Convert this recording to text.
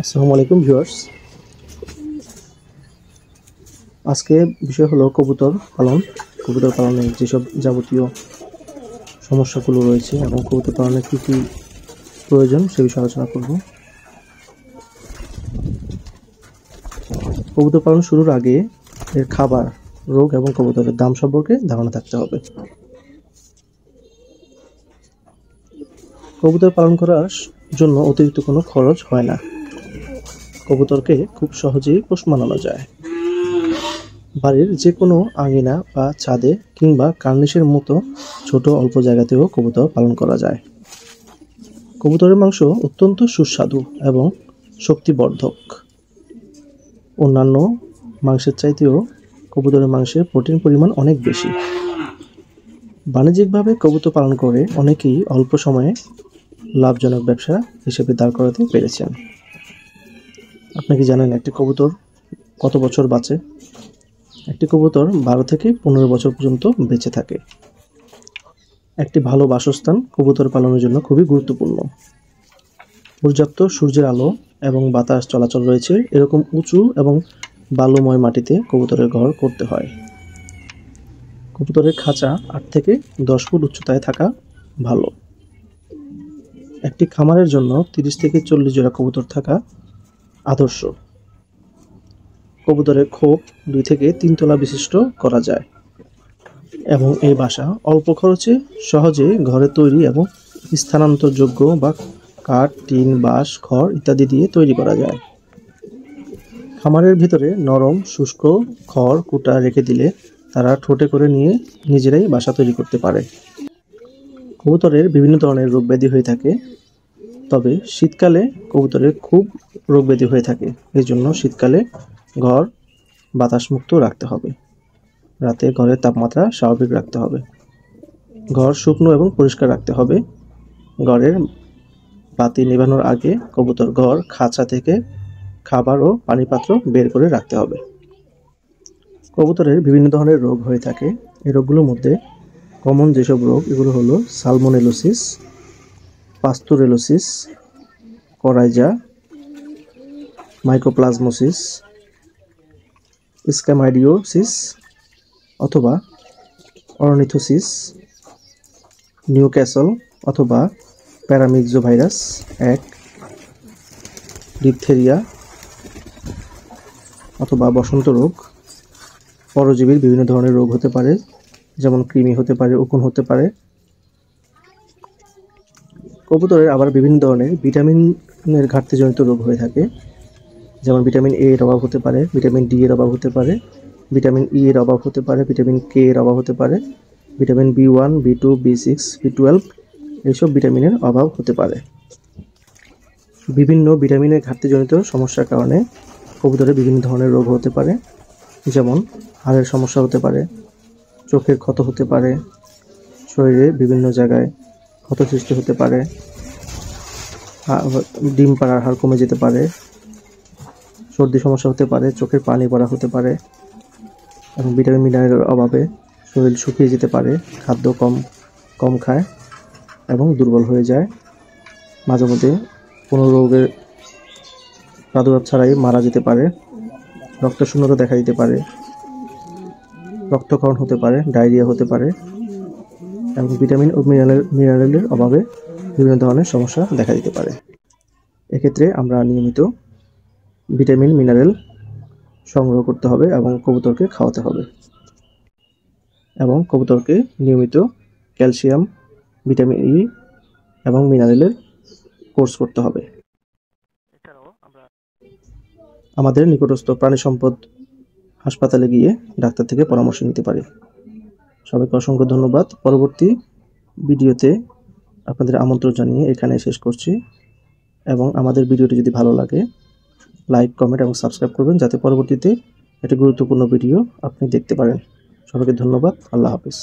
আসসালামু আলাইকুম ভিউয়ার্স। আজকে বিষয় হলো কবুতর পালন। কবুতর পালনে যেসব যাবতীয় সমস্যাগুলো রয়েছে এবং কবুতর পালনে কী কী প্রয়োজন সে বিষয়ে আলোচনা করব। কবুতর পালন শুরুর আগে এর খাবার, রোগ এবং কবুতরের দাম সম্পর্কে ধারণা থাকতে হবে। কবুতর পালন করার জন্য অতিরিক্ত কোনো খরচ হয় না। কবুতরকে খুব সহজেই পোষ মানানো যায়। বাড়ির যে কোনো আঙিনা বা ছাদে কিংবা কার্নিশের মতো ছোট অল্প জায়গাতেও কবুতর পালন করা যায়। কবুতরের মাংস অত্যন্ত সুস্বাদু এবং শক্তিবর্ধক। অন্যান্য মাংসের চাইতেও কবুতরের মাংসে প্রোটিন পরিমাণ অনেক বেশি। বাণিজ্যিকভাবে কবুতর পালন করে অনেকেই অল্প সময়ে লাভজনক ব্যবসা হিসেবে দাঁড় করাতে পেরেছেন। আপনি কি জানেন একটি কবুতর কত বছর বাঁচে? একটি কবুতর 12 থেকে 15 বছর পর্যন্ত বেঁচে থাকে। একটি ভালো বাসস্থান কবুতর পালনের জন্য খুবই গুরুত্বপূর্ণ। পর্যাপ্ত সূর্যের আলো এবং বাতাস চলাচল রয়েছে এরকম উঁচু এবং বালুময় মাটিতে কবুতরের ঘর করতে হয়। কবুতরের খাঁচা 8 থেকে 10 ফুট উচ্চতায় থাকা ভালো। একটি খামারের জন্য 30 থেকে 40 জোড়া কবুতর থাকা আদর্শ। কবুতরের খোপ 2 থেকে 3 তলা বিশিষ্ট করা যায় এবং এই বাসা অল্প খরচে সহজে ঘরে তৈরি এবং স্থানান্তরযোগ্য বা কাঠ, টিন, বাঁশ, খড় ইত্যাদি দিয়ে তৈরি করা যায়। খামারের ভিতরে নরম শুষ্ক খড় কুটা রেখে দিলে তারা ঠোঁটে করে নিয়ে নিজেরাই বাসা তৈরি করতে পারে। কবুতরের বিভিন্ন ধরনের রোগ ব্যাধি হয়ে থাকে, তবে শীতকালে কবুতরের খুব রোগ ব্যাধি হয়ে থাকে। এই জন্য শীতকালে ঘর বাতাসমুক্ত রাখতে হবে। রাতে ঘরের তাপমাত্রা স্বাভাবিক রাখতে হবে। ঘর শুকনো এবং পরিষ্কার রাখতে হবে। ঘরের বাতি নেভানোর আগে কবুতর ঘর খাঁচা থেকে খাবার ও পানি পাত্র বের করে রাখতে হবে। কবুতরের বিভিন্ন ধরনের রোগ হয়ে থাকে। এই রোগগুলোর মধ্যে কমন যেসব রোগ এগুলো হলো সালমোনেলোসিস, পাস্তুরেলোসিস, করাইজা, মাইকোপ্লাজমোসিস, স্ক্যামাইডিওসিস অথবা অরনিথোসিস, নিউক্যাসল অথবা প্যারামিক্সোভাইরাস 1, ডিপথেরিয়া অথবা বসন্ত রোগ। পরজীবীর বিভিন্ন ধরনের রোগ হতে পারে, যেমন কৃমি হতে পারে, উকুন হতে পারে। কবুতরের আবার বিভিন্ন ধরনের ভিটামিনের ঘাটতিজনিত রোগ হয়ে থাকে, যেমন ভিটামিন এ এর অভাব হতে পারে, ভিটামিন ডি এর অভাব হতে পারে, ভিটামিন ই এর অভাব হতে পারে, ভিটামিন কে এর অভাব হতে পারে, vitamin B1, B2, B6, B12 এইসব ভিটামিনের অভাব হতে পারে। বিভিন্ন ভিটামিনের ঘাটতিজনিত সমস্যার কারণে কবুতরের বিভিন্ন ধরনের রোগ হতে পারে, যেমন হাড়ের সমস্যা হতে পারে, চোখের ক্ষত হতে পারে, শরীরে বিভিন্ন জায়গায় ক্ষত সৃষ্টি হতে পারে, ডিম পাড়ার হার কমে যেতে পারে, সর্দি সমস্যা হতে পারে, চোখের পানি পড়া হতে পারে এবং ভিটামিন মিনারেলের অভাবে শরীর শুকিয়ে যেতে পারে, খাদ্য কম খায় এবং দুর্বল হয়ে যায়। মাঝে মধ্যে কোনো রোগের প্রাদুর্ভাব ছাড়াই মারা যেতে পারে, রক্তশূন্যতা দেখা দিতে পারে, রক্তক্ষরণ হতে পারে, ডায়রিয়া হতে পারে এবং ভিটামিন ও মিনারেলের অভাবে বিভিন্ন ধরনের সমস্যা দেখা দিতে পারে। এক্ষেত্রে আমরা নিয়মিত ভিটামিন মিনারেল সংগ্রহ করতে হবে এবং কবুতরকে খাওয়াতে হবে এবং কবুতরকে নিয়মিত ক্যালসিয়াম, ভিটামিন ই এবং মিনারেলের কোর্স করতে হবে। এছাড়াও আমরা আমাদের নিকটস্থ প্রাণী সম্পদ হাসপাতালে গিয়ে ডাক্তার থেকে পরামর্শ নিতে পারি। সবাইকে অসংখ্য ধন্যবাদ। পরবর্তী ভিডিওতে আপনাদের আমন্ত্রণ জানিয়ে এখানে শেষ করছি এবং আমাদের ভিডিওটি যদি ভালো লাগে লাইক, কমেন্ট এবং সাবস্ক্রাইব করবেন, যাতে পরবর্তীতে একটি গুরুত্বপূর্ণ ভিডিও আপনি দেখতে পারেন। সবাইকে ধন্যবাদ। আল্লাহ হাফেজ।